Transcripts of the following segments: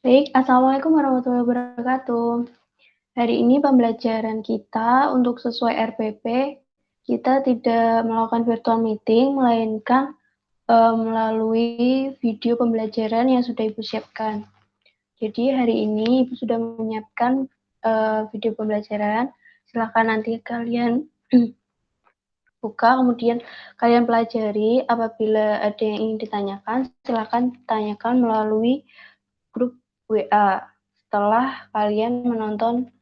Baik, Assalamualaikum warahmatullahi wabarakatuh. Hari ini pembelajaran kita untuk sesuai RPP, kita tidak melakukan virtual meeting, melainkan melalui video pembelajaran yang sudah Ibu siapkan. Jadi hari ini Ibu sudah menyiapkan video pembelajaran. Silahkan nanti kalian buka, kemudian kalian pelajari. Apabila ada yang ingin ditanyakan, silahkan tanyakan melalui grup WA setelah kalian menonton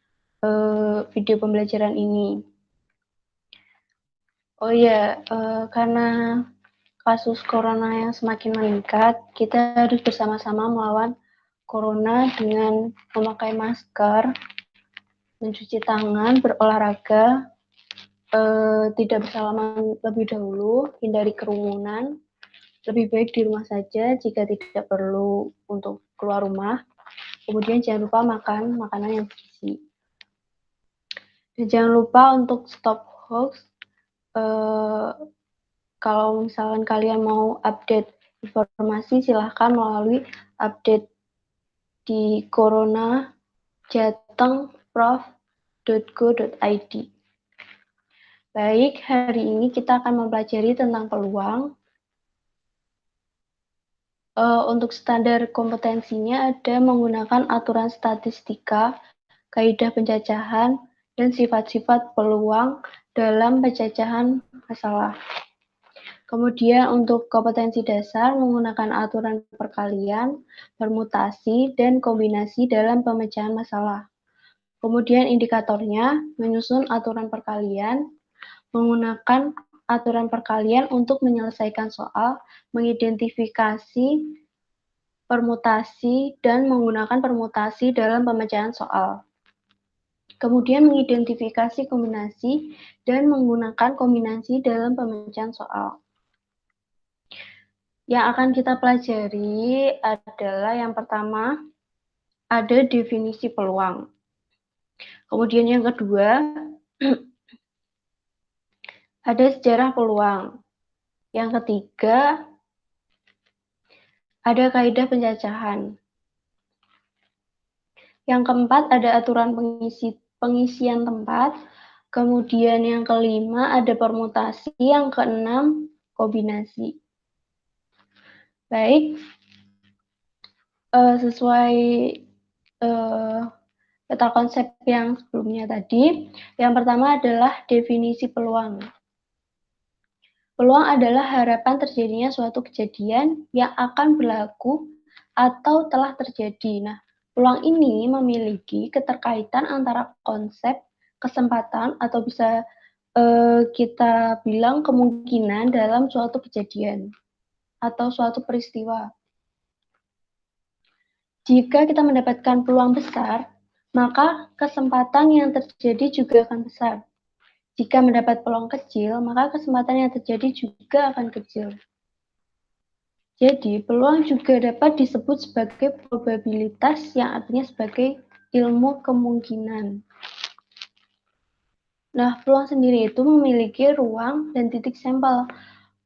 video pembelajaran ini. Oh ya, karena kasus corona yang semakin meningkat, kita harus bersama-sama melawan corona dengan memakai masker, mencuci tangan, berolahraga, tidak bersalaman lebih dahulu, hindari kerumunan, lebih baik di rumah saja jika tidak perlu untuk keluar rumah. Kemudian jangan lupa makan makanan yang bergizi. Dan jangan lupa untuk stop hoax. Kalau misalkan kalian mau update informasi, silahkan melalui update di corona.jatengprof.go.id. Baik, hari ini kita akan mempelajari tentang peluang. Untuk standar kompetensinya ada menggunakan aturan statistika, kaidah pencacahan, dan sifat-sifat peluang dalam pencacahan masalah. Kemudian untuk kompetensi dasar menggunakan aturan perkalian, permutasi, dan kombinasi dalam pemecahan masalah. Kemudian indikatornya menyusun aturan perkalian, menggunakan aturan perkalian untuk menyelesaikan soal, mengidentifikasi permutasi, dan menggunakan permutasi dalam pemecahan soal. Kemudian mengidentifikasi kombinasi dan menggunakan kombinasi dalam pemecahan soal. Yang akan kita pelajari adalah yang pertama, ada definisi peluang. Kemudian yang kedua, ada sejarah peluang. Yang ketiga, ada kaidah pencacahan. Yang keempat, ada aturan pengisian tempat. Kemudian yang kelima, ada permutasi. Yang keenam, kombinasi. Baik, sesuai peta konsep yang sebelumnya tadi, yang pertama adalah definisi peluang. Peluang adalah harapan terjadinya suatu kejadian yang akan berlaku atau telah terjadi. Nah, peluang ini memiliki keterkaitan antara konsep, kesempatan, atau bisa kita bilang kemungkinan dalam suatu kejadian atau suatu peristiwa. Jika kita mendapatkan peluang besar, maka kesempatan yang terjadi juga akan besar. Jika mendapat peluang kecil, maka kesempatan yang terjadi juga akan kecil. Jadi, peluang juga dapat disebut sebagai probabilitas yang artinya sebagai ilmu kemungkinan. Nah, peluang sendiri itu memiliki ruang dan titik sampel.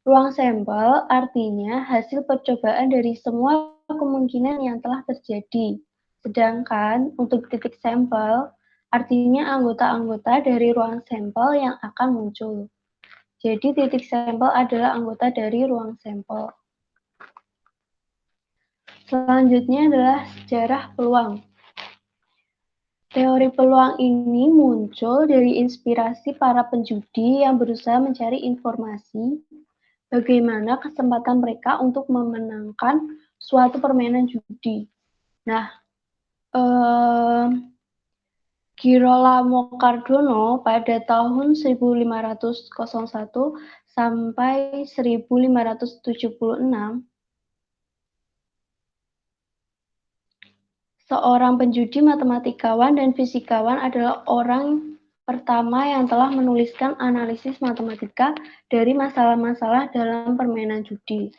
Ruang sampel artinya hasil percobaan dari semua kemungkinan yang telah terjadi. Sedangkan untuk titik sampel artinya anggota-anggota dari ruang sampel yang akan muncul. Jadi titik sampel adalah anggota dari ruang sampel. Selanjutnya adalah sejarah peluang. Teori peluang ini muncul dari inspirasi para penjudi yang berusaha mencari informasi bagaimana kesempatan mereka untuk memenangkan suatu permainan judi. Nah, Girolamo Cardano pada tahun 1501 sampai 1576 seorang penjudi, matematikawan, dan fisikawan adalah orang pertama yang telah menuliskan analisis matematika dari masalah-masalah dalam permainan judi.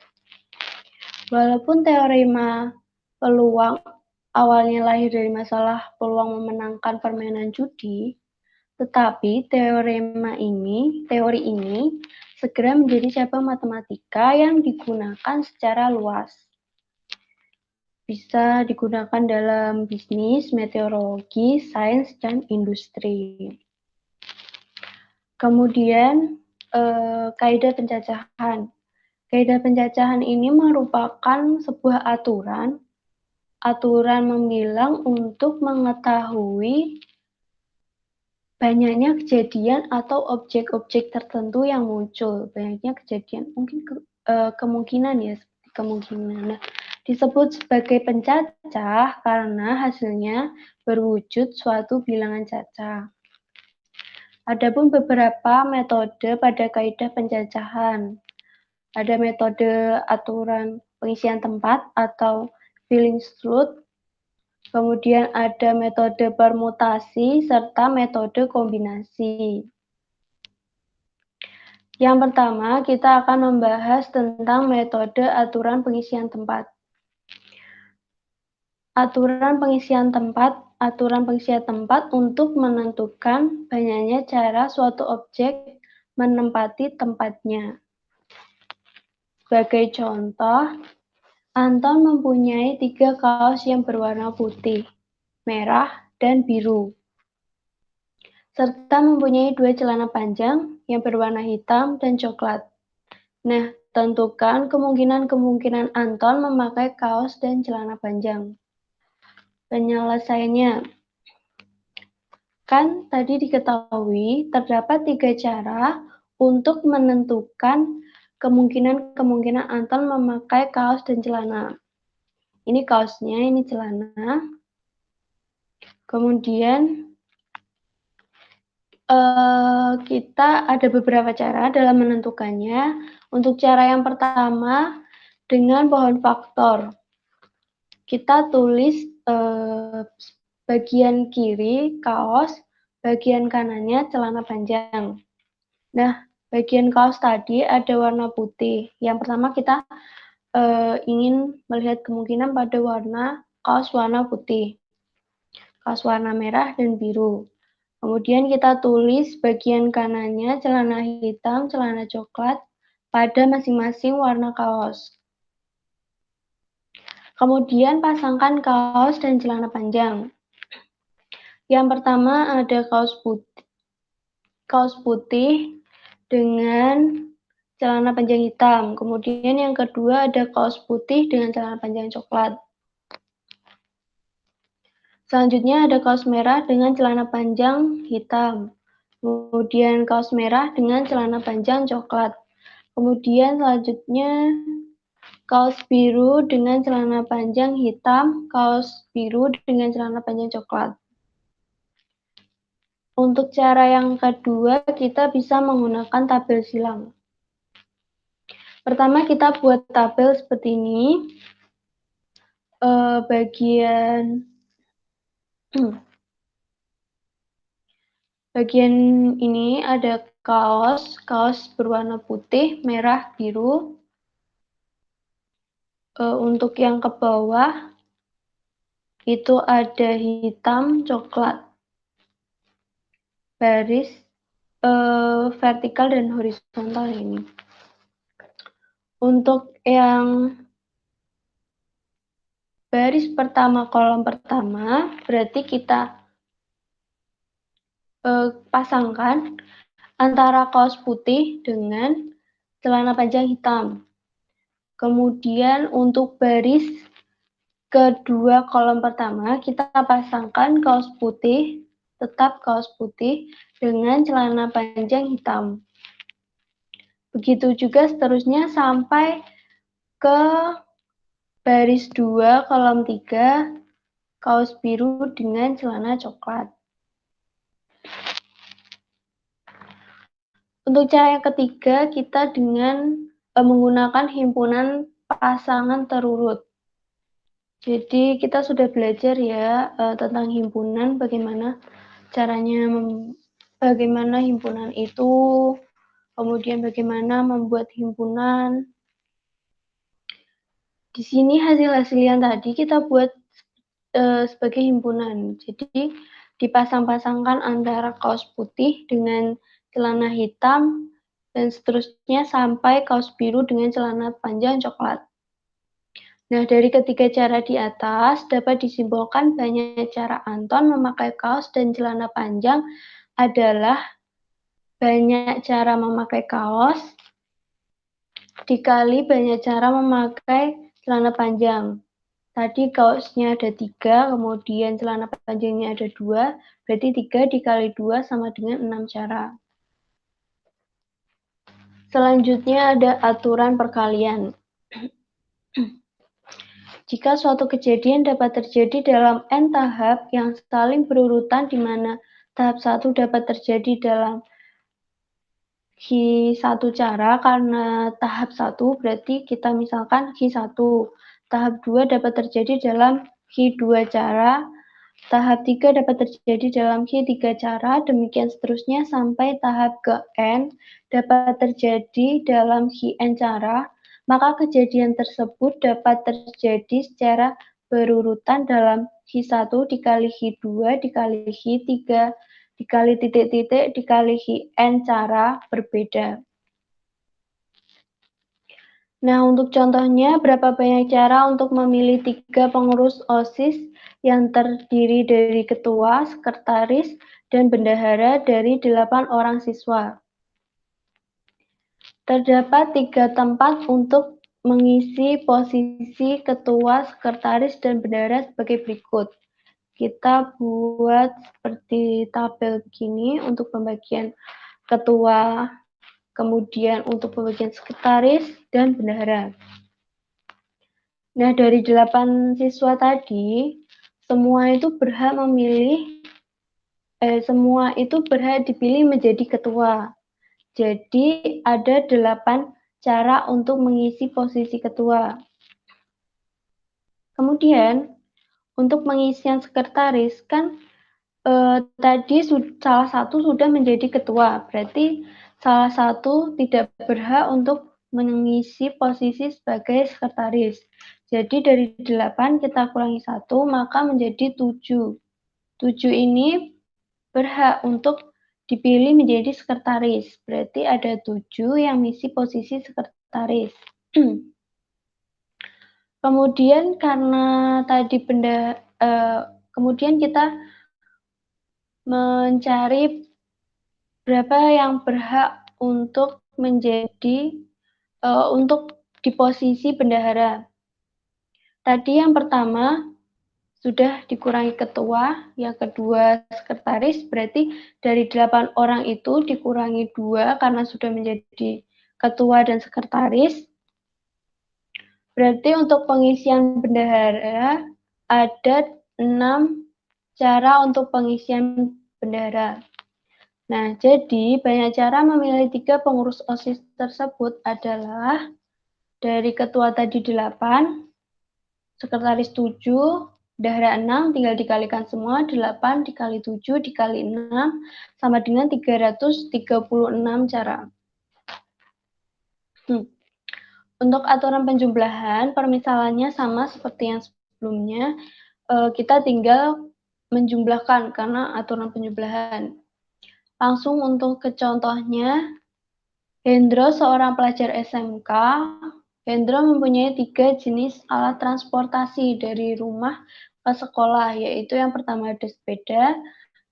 Walaupun teorema peluang awalnya lahir dari masalah peluang memenangkan permainan judi, tetapi teori ini segera menjadi cabang matematika yang digunakan secara luas. bisa digunakan dalam bisnis, meteorologi, sains, dan industri. Kemudian, kaidah pencacahan. Kaidah pencacahan ini merupakan sebuah aturan membilang untuk mengetahui banyaknya kejadian atau objek-objek tertentu yang muncul. Banyaknya kejadian, mungkin kemungkinan ya, seperti kemungkinan. Nah, disebut sebagai pencacah karena hasilnya berwujud suatu bilangan cacah. Adapun beberapa metode pada kaidah pencacahan. Ada metode aturan pengisian tempat atau Billingsley, kemudian ada metode permutasi, serta metode kombinasi. Yang pertama, kita akan membahas tentang metode aturan pengisian tempat. Aturan pengisian tempat untuk menentukan banyaknya cara suatu objek menempati tempatnya. Sebagai contoh, Anton mempunyai 3 kaos yang berwarna putih, merah, dan biru, serta mempunyai 2 celana panjang yang berwarna hitam dan coklat. Nah, tentukan kemungkinan-kemungkinan Anton memakai kaos dan celana panjang. Penyelesaiannya, kan tadi diketahui terdapat 3 cara untuk menentukan kemungkinan-kemungkinan Anton memakai kaos dan celana. Ini kaosnya, ini celana. Kemudian kita ada beberapa cara dalam menentukannya. Untuk cara yang pertama, dengan pohon faktor. Kita tulis bagian kiri kaos, bagian kanannya celana panjang. Nah, bagian kaos tadi ada warna putih. Yang pertama kita ingin melihat kemungkinan pada kaos warna putih, kaos warna merah dan biru. Kemudian kita tulis bagian kanannya celana hitam, celana coklat pada masing-masing warna kaos. Kemudian pasangkan kaos dan celana panjang. Yang pertama ada kaos putih dengan celana panjang hitam. Kemudian yang kedua ada kaos putih dengan celana panjang coklat. Selanjutnya ada kaos merah dengan celana panjang hitam. Kemudian kaos merah dengan celana panjang coklat. Kemudian selanjutnya kaos biru dengan celana panjang hitam, kaos biru dengan celana panjang coklat. Untuk cara yang kedua, kita bisa menggunakan tabel silang. Pertama, kita buat tabel seperti ini. Bagian ini ada kaos berwarna putih, merah, biru. Untuk yang ke bawah, itu ada hitam, coklat. Baris vertikal dan horizontal ini. Untuk yang baris pertama, kolom pertama, berarti kita pasangkan antara kaos putih dengan celana panjang hitam. Kemudian untuk baris kedua kolom pertama, kita pasangkan kaos putih, tetap kaos putih dengan celana panjang hitam. Begitu juga seterusnya sampai ke baris 2 kolom 3, kaos biru dengan celana coklat. Untuk cara yang ketiga, kita dengan menggunakan himpunan pasangan terurut. Jadi kita sudah belajar ya tentang himpunan, bagaimana caranya, bagaimana himpunan itu, kemudian bagaimana membuat himpunan. Di sini hasil-hasil yang tadi kita buat sebagai himpunan. Jadi dipasang-pasangkan antara kaos putih dengan celana hitam, dan seterusnya sampai kaos biru dengan celana panjang coklat. Nah, dari ketiga cara di atas dapat disimpulkan banyak cara Anton memakai kaos dan celana panjang adalah banyak cara memakai kaos dikali banyak cara memakai celana panjang. Tadi kaosnya ada 3, kemudian celana panjangnya ada 2, berarti 3 dikali 2 sama dengan 6 cara. Selanjutnya ada aturan perkalian. Jika suatu kejadian dapat terjadi dalam n tahap yang saling berurutan di mana tahap 1 dapat terjadi dalam H1 cara, karena tahap 1 berarti kita misalkan H1. Tahap 2 dapat terjadi dalam H2 cara, tahap 3 dapat terjadi dalam H3 cara, demikian seterusnya sampai tahap ke N dapat terjadi dalam Hn cara, maka kejadian tersebut dapat terjadi secara berurutan dalam H1 dikali H2 dikali H3 dikali titik-titik dikali Hn cara berbeda. Nah, untuk contohnya, berapa banyak cara untuk memilih 3 pengurus OSIS yang terdiri dari ketua, sekretaris, dan bendahara dari 8 orang siswa? Terdapat 3 tempat untuk mengisi posisi ketua, sekretaris, dan bendahara sebagai berikut. Kita buat seperti tabel begini untuk pembagian ketua, kemudian untuk pembagian sekretaris, dan bendahara. Nah, dari 8 siswa tadi, semua itu berhak dipilih menjadi ketua. Jadi, ada 8 cara untuk mengisi posisi ketua. Kemudian, untuk pengisian sekretaris, kan tadi salah satu sudah menjadi ketua, berarti salah satu tidak berhak untuk mengisi posisi sebagai sekretaris. Jadi dari 8 kita kurangi 1, maka menjadi 7. 7 ini berhak untuk dipilih menjadi sekretaris. Berarti ada 7 yang mengisi posisi sekretaris. Kemudian karena tadi kemudian kita mencari berapa yang berhak untuk menjadi untuk di posisi bendahara. Tadi yang pertama sudah dikurangi ketua, yang kedua sekretaris, berarti dari 8 orang itu dikurangi 2 karena sudah menjadi ketua dan sekretaris. Berarti untuk pengisian bendahara ada 6 cara untuk pengisian bendahara. Nah, jadi banyak cara memilih 3 pengurus OSIS tersebut adalah dari ketua tadi 8, sekretaris 7, bendahara 6, tinggal dikalikan semua, 8 dikali 7 dikali 6 sama dengan 336 cara. Untuk aturan penjumlahan, permisalannya sama seperti yang sebelumnya. Kita tinggal menjumlahkan karena aturan penjumlahan. Langsung untuk ke contohnya, Hendro seorang pelajar SMK. Hendro mempunyai 3 jenis alat transportasi dari rumah ke sekolah, yaitu yang pertama ada sepeda.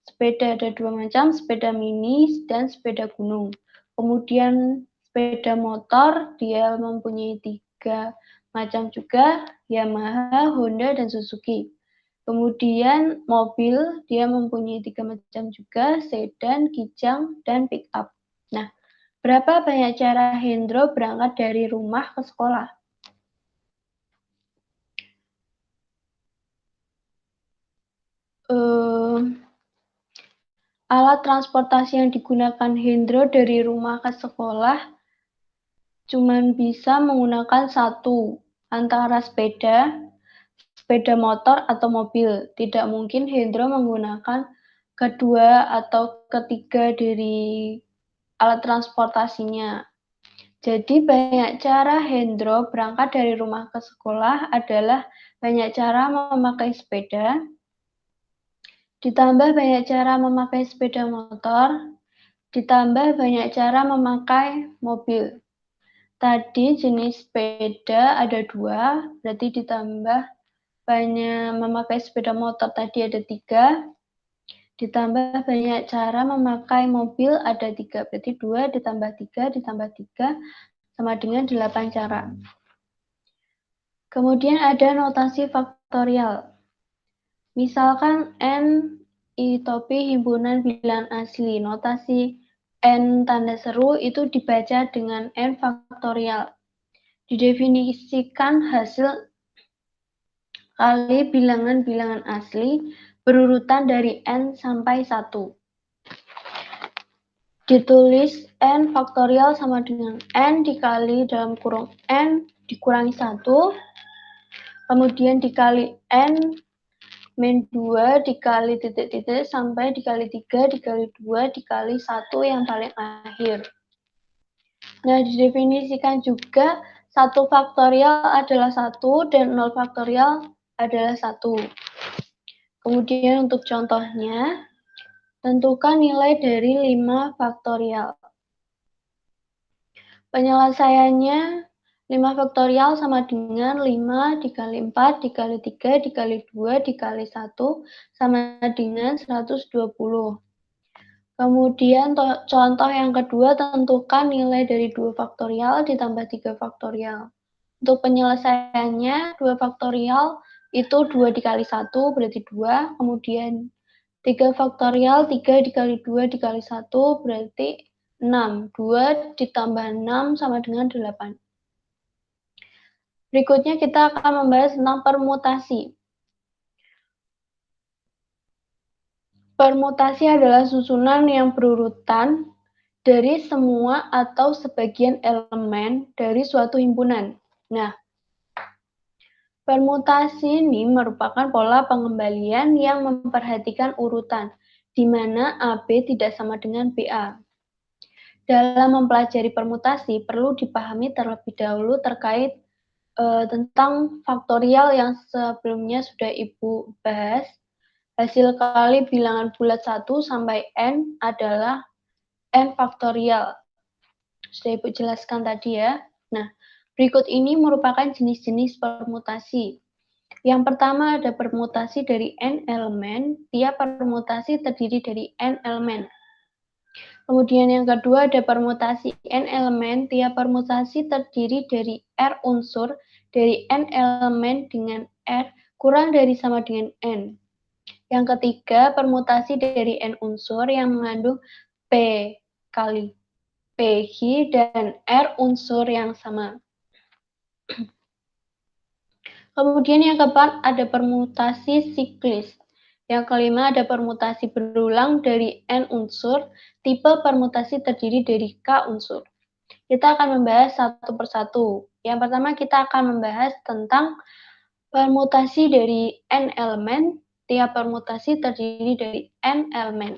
Sepeda ada 2 macam, sepeda mini dan sepeda gunung. Kemudian sepeda motor dia mempunyai 3 macam juga, Yamaha, Honda, dan Suzuki. Kemudian mobil dia mempunyai 3 macam juga, sedan, kijang, dan pick up. Nah, berapa banyak cara Hendro berangkat dari rumah ke sekolah? Alat transportasi yang digunakan Hendro dari rumah ke sekolah cuma bisa menggunakan satu, antara sepeda motor atau mobil. Tidak mungkin Hendro menggunakan kedua atau ketiga dari alat transportasinya. Jadi banyak cara Hendro berangkat dari rumah ke sekolah adalah banyak cara memakai sepeda, ditambah banyak cara memakai sepeda motor, ditambah banyak cara memakai mobil. Tadi jenis sepeda ada 2, berarti ditambah banyak memakai sepeda motor tadi ada 3, ditambah banyak cara memakai mobil ada 3, berarti 2 ditambah 3 sama dengan 8 cara. Kemudian ada notasi faktorial. Misalkan N topi himpunan bilangan asli, notasi N tanda seru itu dibaca dengan N faktorial. Didefinisikan hasil kali bilangan-bilangan asli berurutan dari N sampai 1. Ditulis N faktorial sama dengan N dikali dalam kurung N dikurangi 1, kemudian dikali N min 2 dikali titik-titik sampai dikali 3 dikali 2 dikali 1 yang paling akhir. Nah, didefinisikan juga 1 faktorial adalah 1 dan 0 faktorial adalah 1. Kemudian untuk contohnya, tentukan nilai dari 5 faktorial. Penyelesaiannya 5 faktorial sama dengan 5 dikali 4 dikali 3 dikali 2 dikali 1 sama dengan 120. Kemudian contoh yang kedua, tentukan nilai dari 2 faktorial ditambah 3 faktorial. Untuk penyelesaiannya 2 faktorial itu 2 dikali 1 berarti 2, kemudian 3 faktorial 3 dikali 2 dikali 1 berarti 6. 2 ditambah 6 sama dengan 8. Berikutnya kita akan membahas tentang permutasi. Permutasi adalah susunan yang berurutan dari semua atau sebagian elemen dari suatu himpunan. Nah, permutasi ini merupakan pola pengembalian yang memperhatikan urutan, di mana AB tidak sama dengan BA. Dalam mempelajari permutasi, perlu dipahami terlebih dahulu terkait tentang faktorial yang sebelumnya sudah Ibu bahas. Hasil kali bilangan bulat 1 sampai N adalah N faktorial. Sudah Ibu jelaskan tadi ya. Nah, berikut ini merupakan jenis-jenis permutasi. Yang pertama ada permutasi dari N elemen, tiap permutasi terdiri dari N elemen. Kemudian yang kedua ada permutasi N elemen, tiap permutasi terdiri dari R unsur dari N elemen dengan R kurang dari sama dengan N. Yang ketiga, permutasi dari N unsur yang mengandung P kali PH dan R unsur yang sama. Kemudian yang keempat ada permutasi siklis. Yang kelima ada permutasi berulang dari N unsur, tipe permutasi terdiri dari K unsur. Kita akan membahas satu persatu. Yang pertama kita akan membahas tentang permutasi dari N elemen, tiap permutasi terdiri dari N elemen.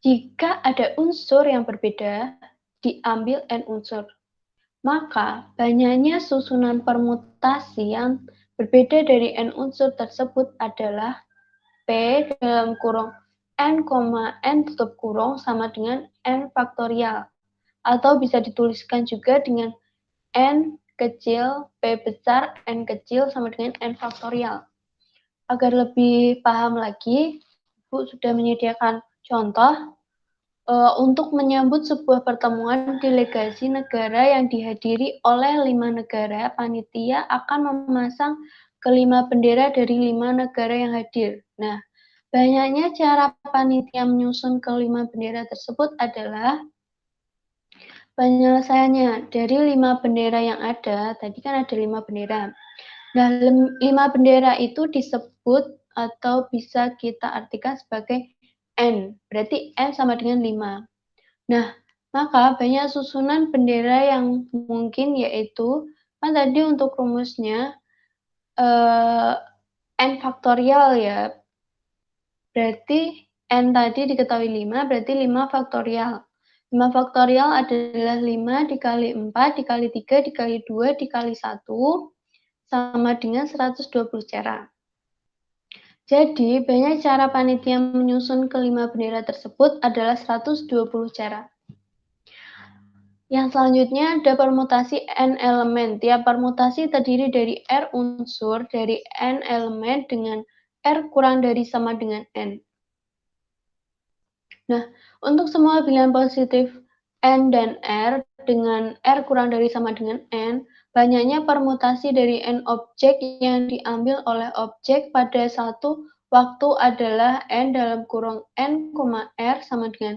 Jika ada unsur yang berbeda, diambil N unsur. Maka banyaknya susunan permutasi yang berbeda dari N unsur tersebut adalah P dalam kurung N, N tutup kurung sama dengan N faktorial. Atau bisa dituliskan juga dengan N kecil, P besar, N kecil sama dengan N faktorial. Agar lebih paham lagi, Ibu sudah menyediakan contoh untuk menyambut sebuah pertemuan delegasi negara yang dihadiri oleh 5 negara, panitia akan memasang ke-5 bendera dari 5 negara yang hadir. Nah, banyaknya cara panitia menyusun ke-5 bendera tersebut adalah penyelesaiannya. Dari 5 bendera yang ada, tadi kan ada 5 bendera. Nah, 5 bendera itu disebut atau bisa kita artikan sebagai N, berarti N sama dengan 5. Nah, maka banyak susunan bendera yang mungkin yaitu, kan tadi untuk rumusnya N faktorial ya, berarti N tadi diketahui 5, berarti 5 faktorial. 5 faktorial adalah 5 dikali 4, dikali 3, dikali 2, dikali 1, sama dengan 120 cara. Jadi, banyak cara panitia menyusun ke-5 bendera tersebut adalah 120 cara. Yang selanjutnya ada permutasi n elemen. Tiap permutasi terdiri dari R unsur dari n elemen dengan R kurang dari sama dengan n. Nah, untuk semua bilangan positif n dan R dengan R kurang dari sama dengan n, banyaknya permutasi dari n objek yang diambil oleh objek pada satu waktu adalah n dalam kurung n, R sama dengan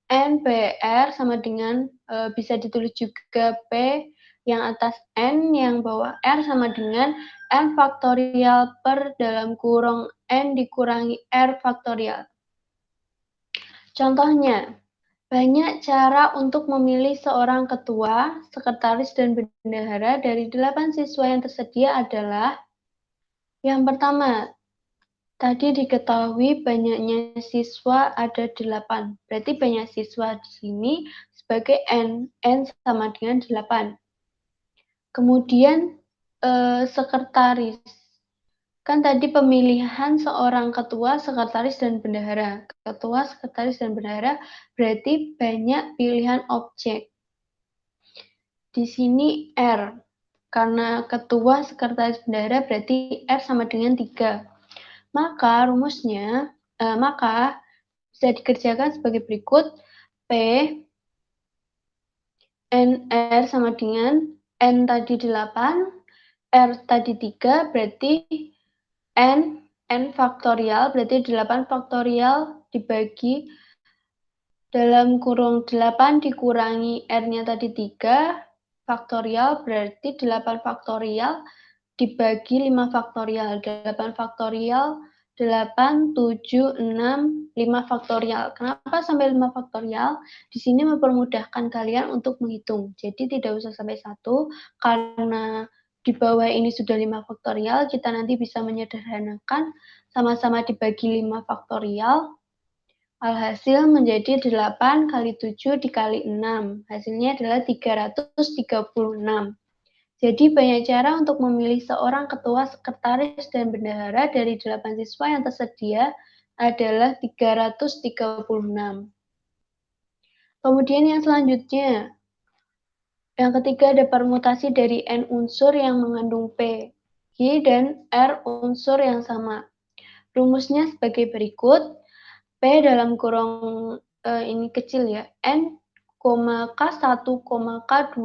n PR sama dengan bisa ditulis juga P yang atas n yang bawah R sama dengan n faktorial per dalam kurung n dikurangi R faktorial. Contohnya, banyak cara untuk memilih seorang ketua, sekretaris, dan bendahara dari 8 siswa yang tersedia adalah yang pertama, tadi diketahui banyaknya siswa ada 8. Berarti banyak siswa di sini sebagai N. N sama dengan 8. Kemudian sekretaris. Kan tadi pemilihan seorang ketua, sekretaris, dan bendahara. Ketua, sekretaris, dan bendahara berarti banyak pilihan objek. Di sini R. Karena ketua, sekretaris, bendahara berarti R sama dengan 3. Maka rumusnya, maka bisa dikerjakan sebagai berikut. P NR sama dengan N tadi 8, R tadi 3, berarti N faktorial, berarti 8 faktorial dibagi dalam kurung 8 dikurangi R-nya tadi 3, faktorial, berarti 8 faktorial dibagi 5 faktorial. 8 faktorial, 8, 7, 6, 5 faktorial. Kenapa sampai 5 faktorial? Di sini mempermudahkan kalian untuk menghitung. Jadi tidak usah sampai 1, karena di bawah ini sudah 5 faktorial, kita nanti bisa menyederhanakan sama-sama dibagi 5 faktorial. Alhasil menjadi 8 kali 7 dikali 6. Hasilnya adalah 336. Jadi banyak cara untuk memilih seorang ketua, sekretaris, dan bendahara dari 8 siswa yang tersedia adalah 336. Kemudian yang selanjutnya, yang ketiga ada permutasi dari N unsur yang mengandung P, Q, dan R unsur yang sama. Rumusnya sebagai berikut. P dalam kurung ini kecil ya, N, K1, K2,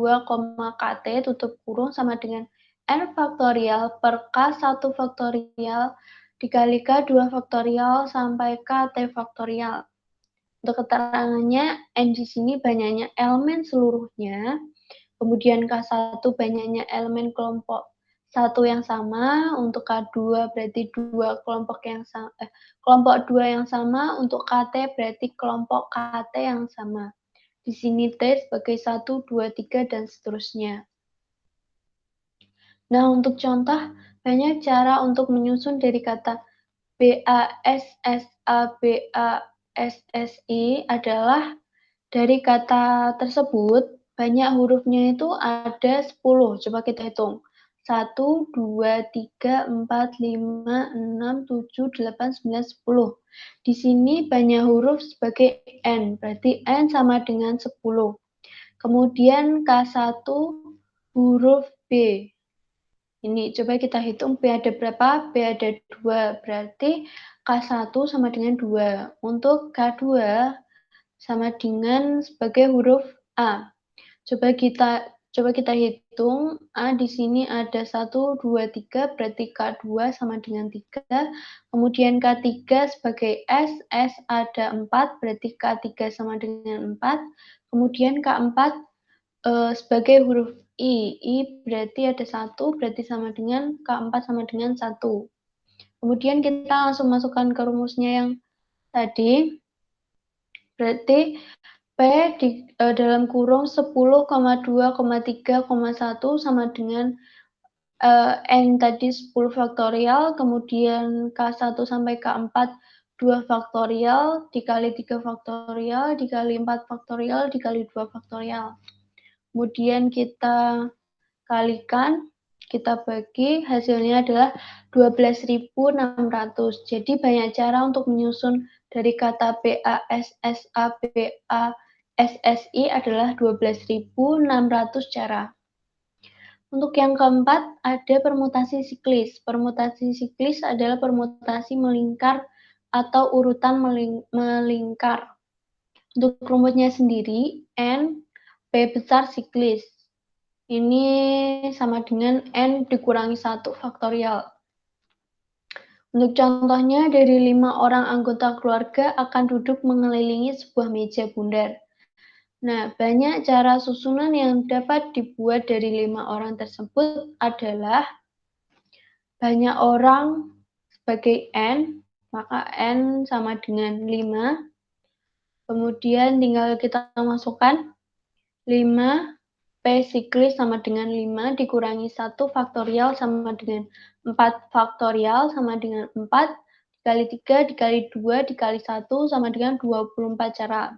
KT tutup kurung sama dengan N faktorial per K1 faktorial dikali K2 faktorial sampai KT faktorial. Untuk keterangannya, N di sini banyaknya elemen seluruhnya, kemudian K1 banyaknya elemen kelompok 1 yang sama, untuk K2 berarti 2 kelompok yang sama, kelompok 2 yang sama, untuk KT berarti kelompok KT yang sama. Di sini T sebagai 1, 2, 3, dan seterusnya. Nah, untuk contoh, banyak cara untuk menyusun dari kata BASSA, BASSI adalah dari kata tersebut, banyak hurufnya itu ada 10. Coba kita hitung. 1, 2, 3, 4, 5, 6, 7, 8, 9, 10. Di sini banyak huruf sebagai N, berarti N sama dengan 10. Kemudian K1 huruf B. Ini coba kita hitung B ada berapa? B ada 2, berarti K1 sama dengan 2. Untuk K2 sama dengan sebagai huruf A. Coba kita hitung, A di sini ada 1, 2, 3, berarti K2 sama dengan 3. Kemudian K3 sebagai S ada 4, berarti K3 sama dengan 4. Kemudian K4 sebagai huruf I berarti ada 1, berarti sama dengan K4 sama dengan 1. Kemudian kita langsung masukkan ke rumusnya yang tadi, berarti P dalam kurung 10,2,3,1 sama dengan N tadi 10 faktorial, kemudian K1 sampai K4 2 faktorial, dikali 3 faktorial, dikali 4 faktorial, dikali 2 faktorial. Kemudian kita kalikan, kita bagi, hasilnya adalah 12.600. Jadi banyak cara untuk menyusun dari kata BASSA, BASSI SSI adalah 12.600 cara. Untuk yang keempat, ada permutasi siklis. Permutasi siklis adalah permutasi melingkar atau urutan melingkar. Untuk rumusnya sendiri, N P besar siklis. Ini sama dengan N dikurangi 1 faktorial. Untuk contohnya, dari 5 orang anggota keluarga akan duduk mengelilingi sebuah meja bundar. Nah, banyak cara susunan yang dapat dibuat dari 5 orang tersebut adalah banyak orang sebagai N, maka N sama dengan 5. Kemudian tinggal kita masukkan 5, P siklis sama dengan 5 dikurangi 1 faktorial sama dengan 4 faktorial sama dengan 4 dikali 3 dikali 2 dikali 1 sama dengan 24 cara.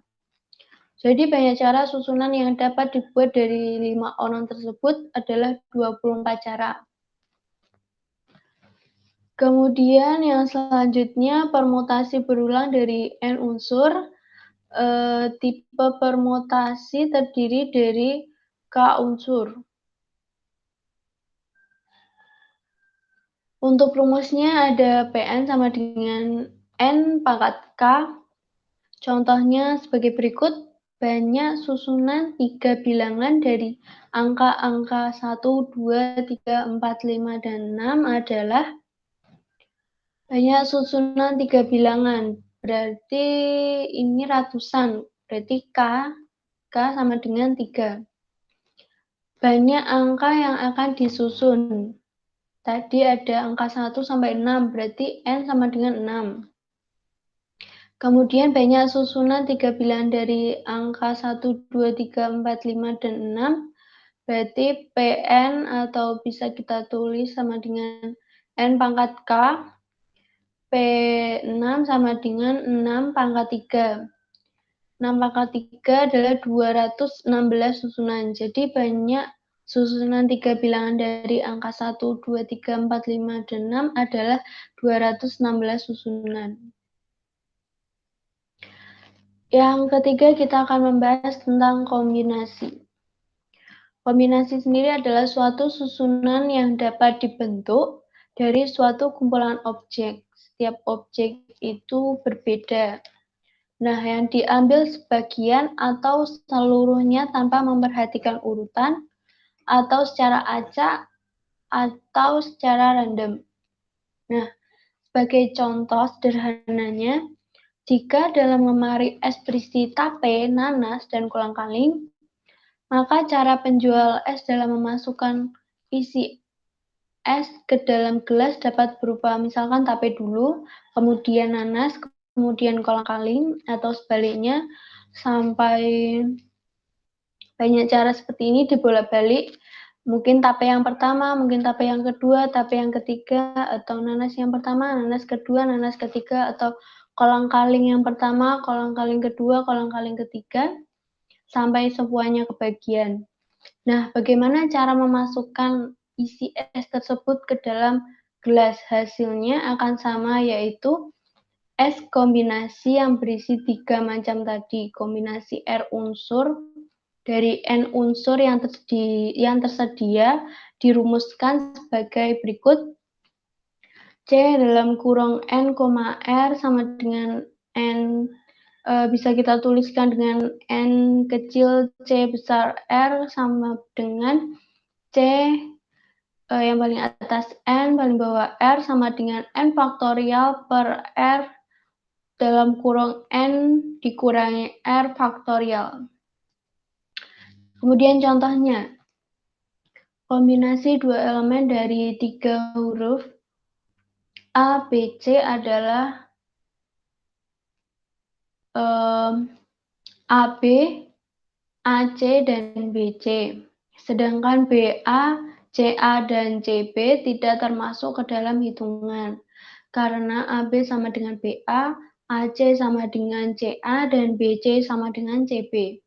Jadi banyak cara susunan yang dapat dibuat dari 5 orang tersebut adalah 24 cara. Kemudian yang selanjutnya permutasi berulang dari N unsur. Tipe permutasi terdiri dari K unsur. Untuk rumusnya ada Pn sama dengan N pangkat K. Contohnya sebagai berikut. Banyak susunan 3 bilangan dari angka-angka 1, 2, 3, 4, 5, dan 6 adalah banyak susunan 3 bilangan. Berarti ini ratusan. Berarti K sama dengan 3. Banyak angka yang akan disusun. Tadi ada angka 1 sampai 6, berarti N sama dengan 6. Kemudian banyak susunan 3 bilangan dari angka 1, 2, 3, 4, 5, dan 6. Berarti Pn atau bisa kita tulis sama dengan N pangkat K. P6 sama dengan 6 pangkat 3. 6 pangkat 3 adalah 216 susunan. Jadi banyak susunan 3 bilangan dari angka 1, 2, 3, 4, 5, dan 6 adalah 216 susunan. Yang ketiga, kita akan membahas tentang kombinasi. Kombinasi sendiri adalah suatu susunan yang dapat dibentuk dari suatu kumpulan objek. Setiap objek itu berbeda. Nah, yang diambil sebagian atau seluruhnya tanpa memperhatikan urutan, atau secara acak, atau secara random. Nah, sebagai contoh sederhananya, jika dalam lemari es berisi tape, nanas, dan kolang-kaling, maka cara penjual es dalam memasukkan isi es ke dalam gelas dapat berupa misalkan tape dulu, kemudian nanas, kemudian kolang-kaling, atau sebaliknya, sampai banyak cara seperti ini dibolak-balik. Mungkin tape yang pertama, mungkin tape yang kedua, tape yang ketiga, atau nanas yang pertama, nanas kedua, nanas ketiga, atau kolang-kaling yang pertama, kolang-kaling kedua, kolang-kaling ketiga, sampai semuanya kebagian. Nah, bagaimana cara memasukkan isi es tersebut ke dalam gelas? Hasilnya akan sama, yaitu es kombinasi yang berisi 3 macam tadi. Kombinasi R unsur dari N unsur yang tersedia dirumuskan sebagai berikut. C dalam kurung N, R sama dengan N, bisa kita tuliskan dengan N kecil C besar R sama dengan C yang paling atas N, paling bawah R sama dengan N faktorial per R dalam kurung N dikurangi R faktorial. Kemudian contohnya, kombinasi dua elemen dari 3 huruf A, B, C adalah AB, AC, dan BC. Sedangkan BA, CA, dan CB tidak termasuk ke dalam hitungan. Karena AB sama dengan BA, AC sama dengan CA, dan BC sama dengan CB.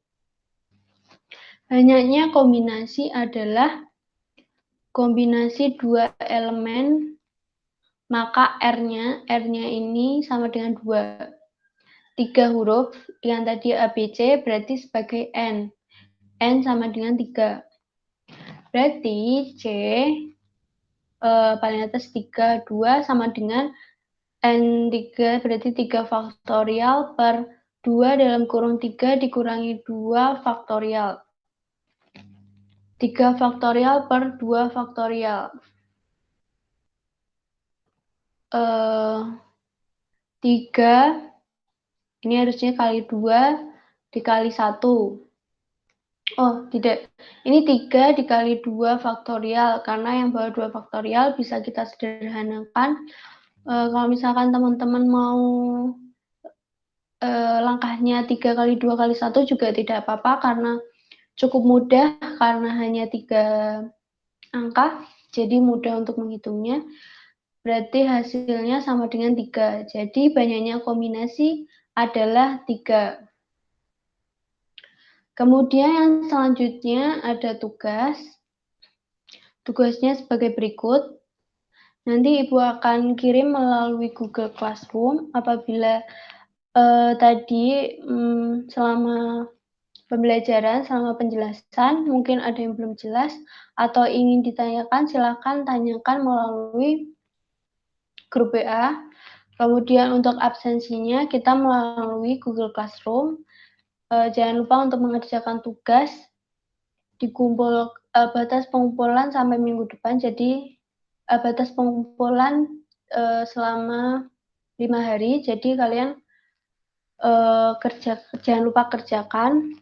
Banyaknya kombinasi adalah kombinasi dua elemen, maka R-nya ini sama dengan 2. 3 huruf yang tadi ABC berarti sebagai N. N sama dengan 3. Berarti C paling atas 3, 2 sama dengan N3 berarti 3 faktorial per 2 dalam kurung 3 dikurangi 2 faktorial. 3 faktorial per 2 faktorial. 3, ini harusnya kali 2 dikali 1. Oh, tidak. Ini 3 dikali 2 faktorial, karena yang bawah 2 faktorial bisa kita sederhanakan. Kalau misalkan teman-teman mau langkahnya 3 kali 2 kali 1 juga tidak apa-apa, karena cukup mudah, karena hanya 3 angka, jadi mudah untuk menghitungnya. Berarti hasilnya sama dengan 3. Jadi banyaknya kombinasi adalah 3. Kemudian yang selanjutnya ada tugas. Tugasnya sebagai berikut. Nanti Ibu akan kirim melalui Google Classroom apabila tadi selama pembelajaran, selama penjelasan, mungkin ada yang belum jelas atau ingin ditanyakan, silakan tanyakan melalui grup WA. Kemudian untuk absensinya kita melalui Google Classroom. Jangan lupa untuk mengerjakan tugas. Batas pengumpulan sampai minggu depan, jadi batas pengumpulan selama 5 hari, jadi kalian jangan lupa kerjakan,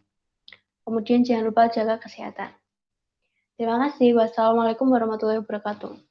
kemudian jangan lupa jaga kesehatan. Terima kasih. Wassalamualaikum warahmatullahi wabarakatuh.